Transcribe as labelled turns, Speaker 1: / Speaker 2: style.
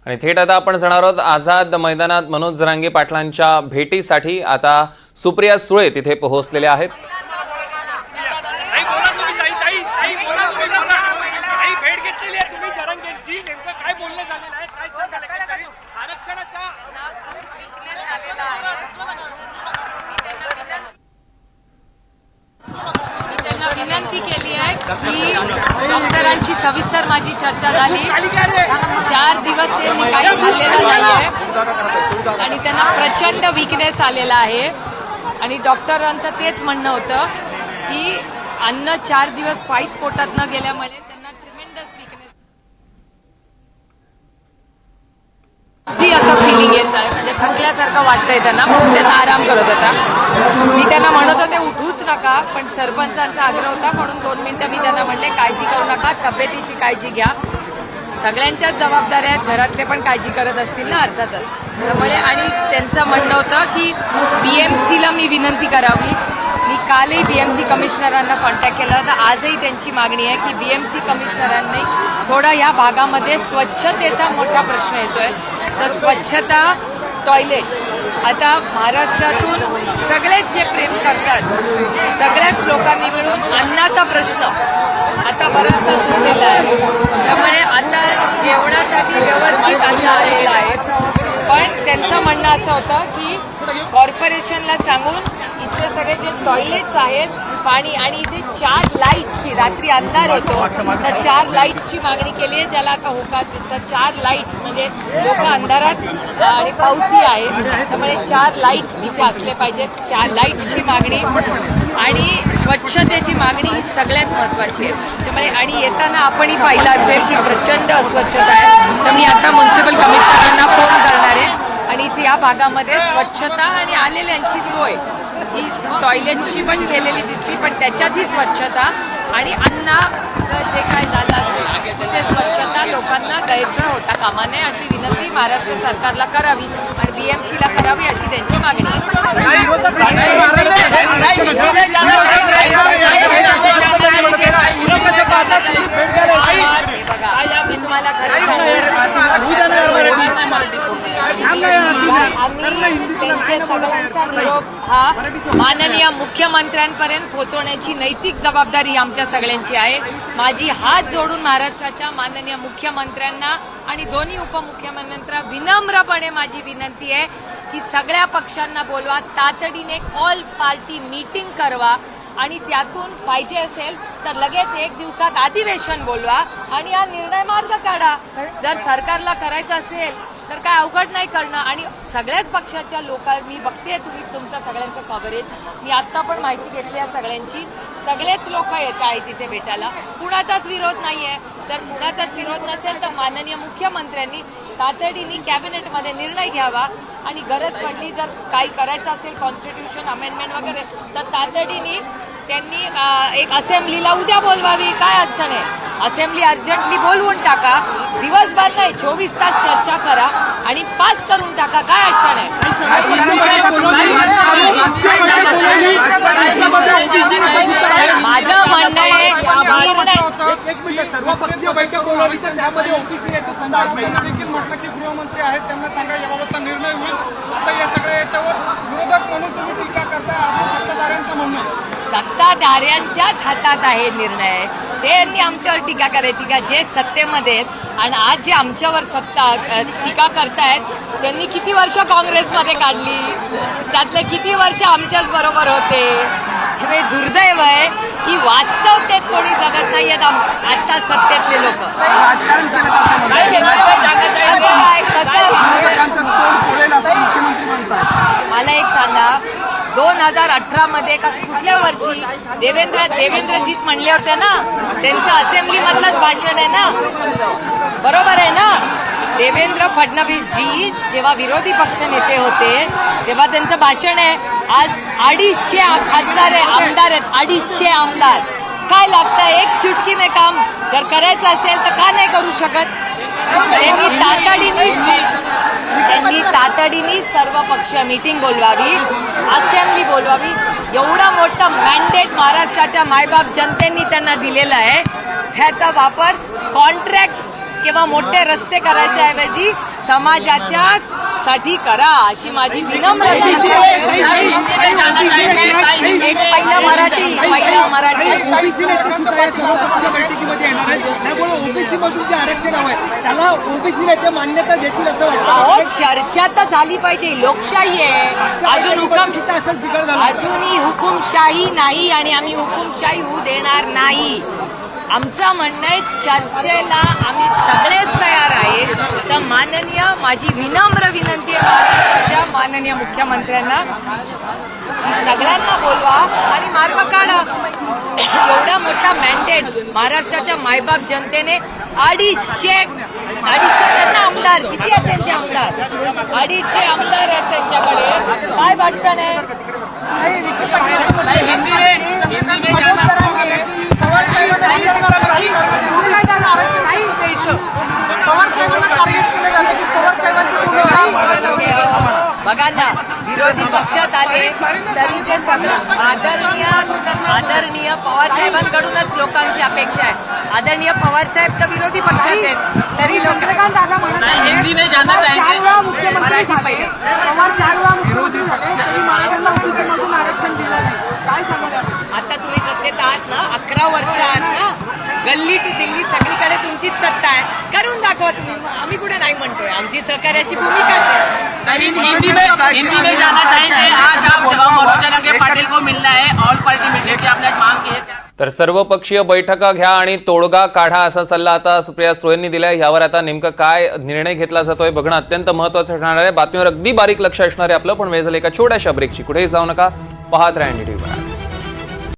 Speaker 1: आणि थेट आता आपण जाणार आहोत आझाद मैदानात मनोज जरांगे पाटलांच्या भेटीसाठी। आता सुप्रिया सुळे तिथे पोहोचलेल्या आहेत।
Speaker 2: विनंती केली आहे की डॉक्टरांची सविस्तर माझी चर्चा झाली। 4 दिवस त्यांनी काही खाल्लेलं नाहीये आणि त्यांना प्रचंड वीकनेस आलेला आहे आणि डॉक्टरांचं तेच म्हणणं होतं की अन्न 4 दिवस काहीच पोटात न गेल्यामुळे त्यांना ट्रिमेंडस वीकनेस असं फिलिंग येत आहे, म्हणजे थकल्यासारखं वाटतंय त्यांना, म्हणून त्यांना आराम करत होता। मी त्यांना म्हणत होते उठूच नका, पण सरपंचांचा आग्रह होता म्हणून 2 मिनिटं मी त्यांना म्हणले काळजी करू नका, तब्येतीची काळजी घ्या। सगळ्यांच्याच जबाबदाऱ्या आहेत, घरातले पण काळजी करत असतील ना अर्थातच। त्यामुळे आणि त्यांचं म्हणणं होतं की बीएमसीला मी विनंती करावी। मी कालही बीएमसी कमिशनरांना कॉन्टॅक्ट केला होता, आजही त्यांची मागणी आहे की बीएमसी कमिशनरांनी थोडा या भागामध्ये स्वच्छतेचा मोठा प्रश्न येतोय, तर स्वच्छता, टॉयलेट्स, आता महाराष्ट्रातून सगळेच जे प्रेम करतात सगळ्याच लोकांनी मिळून अन्नाचा प्रश्न आता बराचसा सुटलेला आहे। त्यामुळे आता जेवणासाठी व्यवस्थित अन्न आलेलं आहे, पण त्यांचं म्हणणं असं होतं की कॉर्पोरेशनला सांगून इथले सगळे जे टॉयलेट्स आहेत, पाणी आणि इथे 4 लाईट्सची, रात्री अंधार होतो तर 4 लाईट्सची मागणी केली आहे, ज्याला आता होकार दिसतं। 4 लाईट्स म्हणजे लोक अंधारात आणि पाऊसही आहे, त्यामुळे 4 लाईट्स इथे असले पाहिजेत। 4 लाईट्सची मागणी आणि स्वच्छतेची मागणी ही सगळ्यात महत्वाची आहे। त्यामुळे आणि येताना आपणही पाहिलं असेल की प्रचंड अस्वच्छता आहे, तर मी आता म्युन्सिपल कमिशनरांना फोन करणार आहे आणि इथे या भागामध्ये स्वच्छता आणि आलेल्यांची सोय ही टॉयलेटची पण केलेली दिसली, पण त्याच्यातही स्वच्छता आणि अन्नाचं जे काय झालं असेल तिथे स्वच्छता लोकांना गैरसोय होता कामा नये अशी विनंती महाराष्ट्र सरकारला करावी आणि बीएमसीला करावी अशी त्यांची मागणी आहे। बघा मी तुम्हाला त्यांचे सगळ्यांचा निरोप हा माननीय मुख्यमंत्र्यांपर्यंत पोहोचवण्याची नैतिक जबाबदारी आमच्या सगळ्यांची आहे। माझी हात जोडून महाराष्ट्राच्या माननीय मुख्यमंत्र्यांना आणि दोन्ही उपमुख्यमंत्र्यांना विनम्रपणे माझी विनंती आहे की सगळ्या पक्षांना बोलवा, तातडीने ऑल पार्टी मीटिंग करवा आणि त्यातून पाहिजे असेल तर लगेच 1 दिवसात अधिवेशन बोलवा आणि हा निर्णय मार्ग काढा। जर सरकारला करायचं असेल तर काय अवघड नाही करणं आणि सगळ्याच पक्षाच्या लोकांनी बघते तुम्ही तुमचं सगळ्यांचं कव्हरेज, मी आत्ता पण माहिती घेतली आहे सगळ्यांची, सगळेच लोक येत आहेत तिथे भेटायला, कुणाचाच विरोध नाहीये। जर कुणाचाच विरोध नसेल तर माननीय मुख्यमंत्र्यांनी तातडीने कॅबिनेटमध्ये निर्णय घ्यावा आणि गरज पडली जर काही करायचं असेल कॉन्स्टिट्यूशन अमेंडमेंट वगैरे तर तातडीने त्यांनी एक असेंब्लीला उद्या बोलवावी, काय अडचण आहे। असेंब्ली अर्जंटली बोलवून टाका, दिवसभर नाही 24 तास चर्चा करा आणि पास करून टाका, काय अडचण आहे। माझं म्हणणं आहे
Speaker 3: सर्वपक्षीय बैठक बोलावली तर त्यामध्ये ओबीसी नेते संदर्भात देखील म्हटलं की गृहमंत्री आहेत त्यांना सांगा याबाबतचा निर्णय होईल। आता या सगळ्या याच्यावर विरोधक म्हणून तुम्ही टीका करताय असं सत्ताधाऱ्यांचं म्हणणं आहे।
Speaker 2: सत्ताधाऱ्यांच्याच हातात आहे निर्णय, त्यांनी आमच्यावर टीका करायची का? जे सत्तेमध्ये आहेत आणि आज जे आमच्यावर टीका करतायत त्यांनी किती वर्ष काँग्रेसमध्ये काढली, त्यातले किती वर्ष आमच्याच बरोबर होते। हे दुर्दैव आहे की वास्तवतेत कोणी जगत नाही आहेत आता सत्तेतले लोक। मला एक सांगा, 2018 मध्ये का कुठल्या वर्षी देवेंद्रजीच म्हणले होते ना, त्यांचं असेंब्ली मधलंच भाषण आहे ना, बरोबर आहे ना। देवेंद्र फडणवीस जी जेव्हा विरोधी पक्ष नेते होते तेव्हा त्यांचं भाषण आहे। आज 250 खासदार आहे, आमदार आहेत, 250 आमदार, काय लागतं एक चुटकी में काम जर करायचं असेल तर का नाही करू शकत? त्यांनी तातडीने सर्व पक्ष मीटिंग बोलवावी, असेंब्ली बोलवावी। एवढा मोठा मॅन्डेट महाराष्ट्राच्या मायबाप जनतेने त्यांना दिलेला आहे, त्याचा वापर कॉन्ट्रॅक्ट किंवा मोठे रस्ते करायच्या ऐवजी समाजाच्याच साठी करा अशी माझी विनम्र एक पहिलं मराठी
Speaker 3: ओबीसी नेते सुद्धा या सर्वपक्ष बैठकीमध्ये येणार आहेत. त्यामुळे ओबीसी मधून जे आरक्षण हवंय त्याला ओबीसी नेते मान्यता देतील असं वाटतं.
Speaker 2: अहो चर्चा तर झाली पाहिजे. लोकशाही आहे. अजूनही हुकुमशाही नाही आणि आम्ही हुकुमशाही होऊ देणार नाही. आमचं म्हणणं आहे चर्चेला आम्ही सगळेच तयार आहेत. तर माननीय माझी विनम्र विनंती आहे महाराष्ट्राच्या माननीय मुख्यमंत्र्यांना की सगळ्यांना बोलवा आणि मार्ग काढा. एवढा मोठा मॅन्डेट महाराष्ट्राच्या मायबाप जनतेने 250 त्यांना आमदार किती आहेत त्यांचे आमदार 250 आमदार आहेत त्यांच्याकडे. काय वाटतं नाही बघा ना विरोधी पक्षात आले तरी ते सगळं आदरणीय पवार साहेबांकडूनच लोकांची अपेक्षा आहे. आदरणीय पवार साहेब तर विरोधी पक्षात आहेत तरी लोक
Speaker 4: हिंदी में जाना चाहेंगे.
Speaker 2: मराठी पहिले आता तुम्ही सत्तेत आहात ना 11 वर्ष आहात ना. गल्ली टू दिल्ली सगळीकडे तुमचीच सत्ता आहे. करून दाखवा तुम्ही. आम्ही कुठे नाही म्हणतोय. आमची सहकार्याची भूमिकाच आहे.
Speaker 4: हिंदी में जाना चाहेंगे. आज आप मनोज जरांगे पाटिल को मिलना है. ऑल पार्टी मीटिंग की आपने मांग की है.
Speaker 1: तर सर्वपक्षीय बैठका घ्या आणि तोडगा काढा असा सल्ला आता सुप्रिया सुळेंनी दिलाय. यावर आता नेमकं काय निर्णय घेतला जातोय बघणं अत्यंत महत्त्वाचं ठरणार आहे. बातमीवर अगदी बारीक लक्ष असणार आहे आपलं. पण वेळ झालं एका छोट्याशा ब्रेकची. कुठेही जाऊ नका. पाहत राहा NDTV.